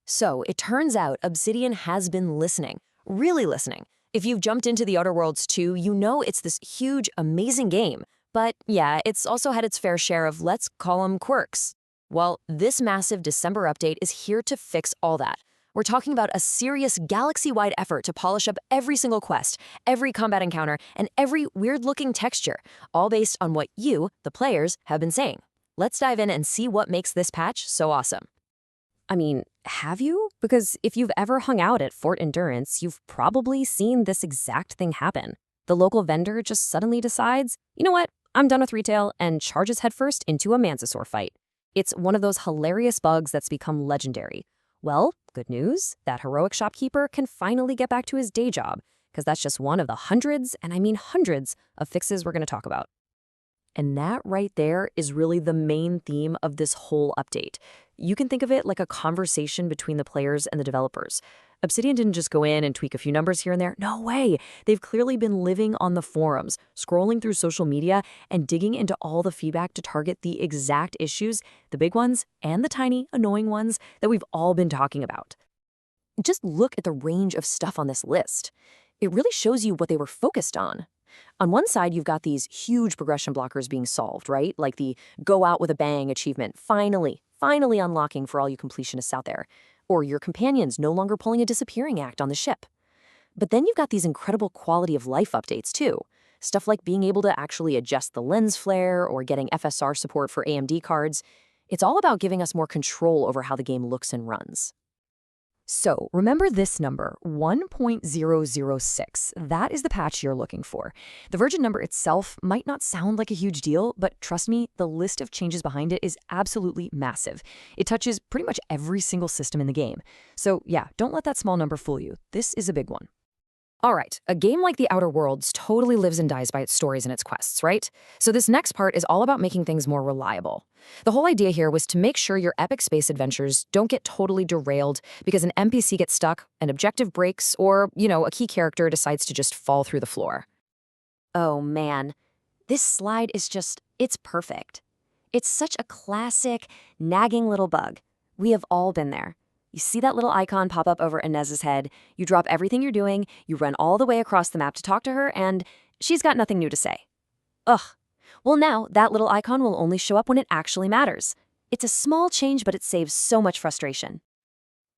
So it turns out Obsidian has been listening, really listening. If you've jumped into the Outer Worlds 2, you know it's this huge, amazing game. But yeah, it's also had its fair share of, let's call them quirks. Well, this massive December update is here to fix all that. We're talking about a serious galaxy-wide effort to polish up every single quest, every combat encounter, and every weird-looking texture, all based on what you, the players, have been saying. Let's dive in and see what makes this patch so awesome. I mean, have you? Because if you've ever hung out at Fort Endurance, you've probably seen this exact thing happen. The local vendor just suddenly decides, you know what, I'm done with retail, and charges headfirst into a Mantisaur fight. It's one of those hilarious bugs that's become legendary. Well, good news, that heroic shopkeeper can finally get back to his day job, because that's just one of the hundreds, and I mean hundreds, of fixes we're going to talk about. And that right there is really the main theme of this whole update. You can think of it like a conversation between the players and the developers. Obsidian didn't just go in and tweak a few numbers here and there. No way. They've clearly been living on the forums, scrolling through social media, and digging into all the feedback to target the exact issues, the big ones and the tiny, annoying ones that we've all been talking about. Just look at the range of stuff on this list. It really shows you what they were focused on. On one side, you've got these huge progression blockers being solved, right? Like the go out with a bang achievement, finally unlocking for all you completionists out there. Or your companions no longer pulling a disappearing act on the ship. But then you've got these incredible quality of life updates too. Stuff like being able to actually adjust the lens flare or getting FSR support for AMD cards. It's all about giving us more control over how the game looks and runs. So remember this number, 1.006. That is the patch you're looking for. The version number itself might not sound like a huge deal, but trust me, the list of changes behind it is absolutely massive. It touches pretty much every single system in the game. So yeah, don't let that small number fool you. This is a big one. All right, a game like The Outer Worlds totally lives and dies by its stories and its quests, right? So this next part is all about making things more reliable. The whole idea here was to make sure your epic space adventures don't get totally derailed because an NPC gets stuck, an objective breaks, or, a key character decides to just fall through the floor. Oh man, this slide is it's perfect. It's such a classic, nagging little bug. We have all been there. You see that little icon pop up over Inez's head, you drop everything you're doing, you run all the way across the map to talk to her, and she's got nothing new to say. Ugh. Well, now that little icon will only show up when it actually matters. It's a small change, but it saves so much frustration.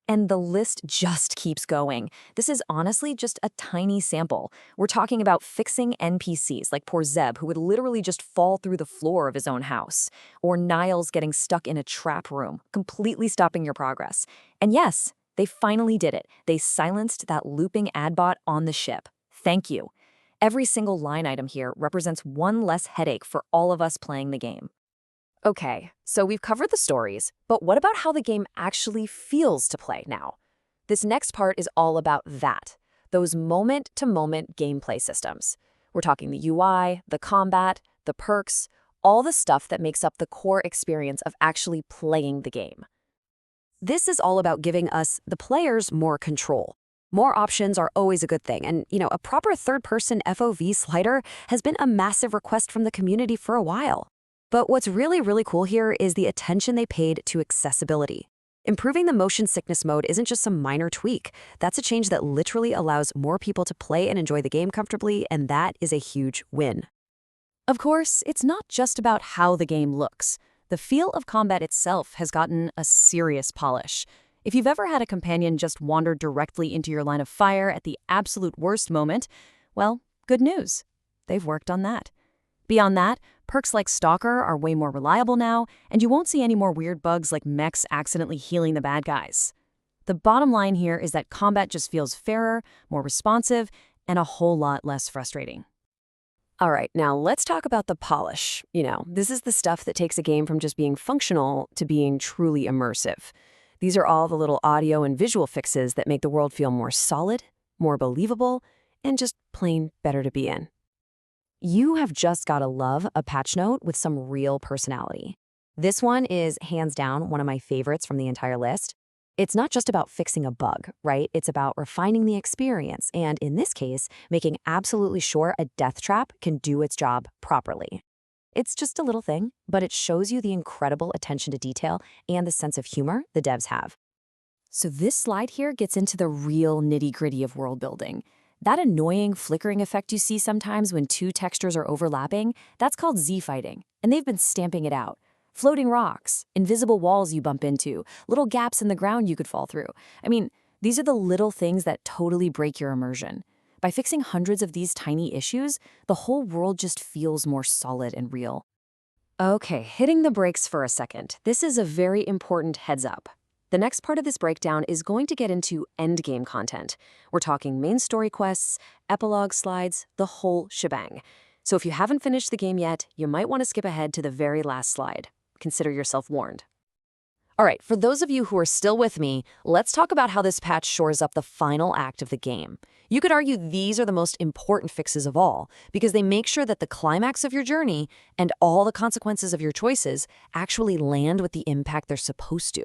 And the list just keeps going. This is honestly just a tiny sample. We're talking about fixing NPCs like poor Zeb, who would literally just fall through the floor of his own house, or Niles getting stuck in a trap room, completely stopping your progress. And yes, they finally did it. They silenced that looping ad bot on the ship. Thank you. Every single line item here represents one less headache for all of us playing the game. Okay, so we've covered the stories, but what about how the game actually feels to play now? This next part is all about that, those moment-to-moment gameplay systems. We're talking the UI, the combat, the perks, all the stuff that makes up the core experience of actually playing the game. This is all about giving us, the players, more control. More options are always a good thing, and a proper third-person FOV slider has been a massive request from the community for a while. But what's really, really cool here is the attention they paid to accessibility. Improving the motion sickness mode isn't just some minor tweak. That's a change that literally allows more people to play and enjoy the game comfortably, and that is a huge win. Of course, it's not just about how the game looks. The feel of combat itself has gotten a serious polish. If you've ever had a companion just wander directly into your line of fire at the absolute worst moment, well, good news. They've worked on that. Beyond that, perks like Stalker are way more reliable now, and you won't see any more weird bugs like mechs accidentally healing the bad guys. The bottom line here is that combat just feels fairer, more responsive, and a whole lot less frustrating. All right, now let's talk about the polish. This is the stuff that takes a game from just being functional to being truly immersive. These are all the little audio and visual fixes that make the world feel more solid, more believable, and just plain better to be in. You have just gotta love a patch note with some real personality. This one is hands down one of my favorites from the entire list. It's not just about fixing a bug, right? It's about refining the experience and, in this case, making absolutely sure a death trap can do its job properly. It's just a little thing, but it shows you the incredible attention to detail and the sense of humor the devs have. So this slide here gets into the real nitty-gritty of world building. That annoying flickering effect you see sometimes when two textures are overlapping, that's called Z-fighting, and they've been stamping it out. Floating rocks, invisible walls you bump into, little gaps in the ground you could fall through. I mean, these are the little things that totally break your immersion. By fixing hundreds of these tiny issues, the whole world just feels more solid and real. Okay, hitting the brakes for a second. This is a very important heads up. The next part of this breakdown is going to get into endgame content. We're talking main story quests, epilogue slides, the whole shebang. So if you haven't finished the game yet, you might want to skip ahead to the very last slide. Consider yourself warned. All right, for those of you who are still with me, let's talk about how this patch shores up the final act of the game. You could argue these are the most important fixes of all, because they make sure that the climax of your journey and all the consequences of your choices actually land with the impact they're supposed to.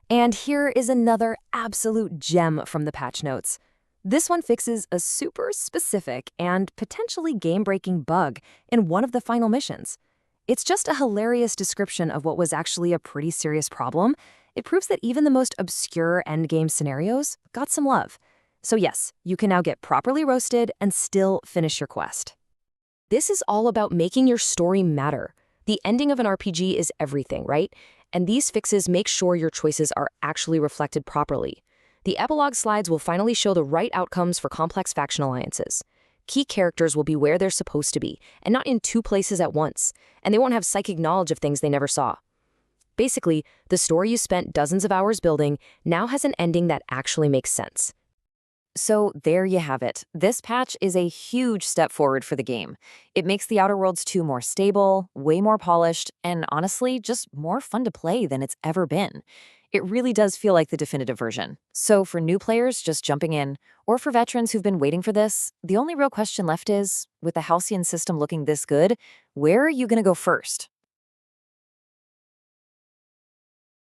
And here is another absolute gem from the patch notes. This one fixes a super specific and potentially game-breaking bug in one of the final missions. It's just a hilarious description of what was actually a pretty serious problem. It proves that even the most obscure endgame scenarios got some love. So yes, you can now get properly roasted and still finish your quest. This is all about making your story matter. The ending of an RPG is everything, right? And these fixes make sure your choices are actually reflected properly. The epilogue slides will finally show the right outcomes for complex faction alliances. Key characters will be where they're supposed to be, and not in two places at once, and they won't have psychic knowledge of things they never saw. Basically, the story you spent dozens of hours building now has an ending that actually makes sense. So there you have it. This patch is a huge step forward for the game. It makes the Outer Worlds 2 more stable, way more polished, and honestly, just more fun to play than it's ever been. It really does feel like the definitive version. So for new players just jumping in, or for veterans who've been waiting for this, the only real question left is, with the Halcyon system looking this good, where are you going to go first?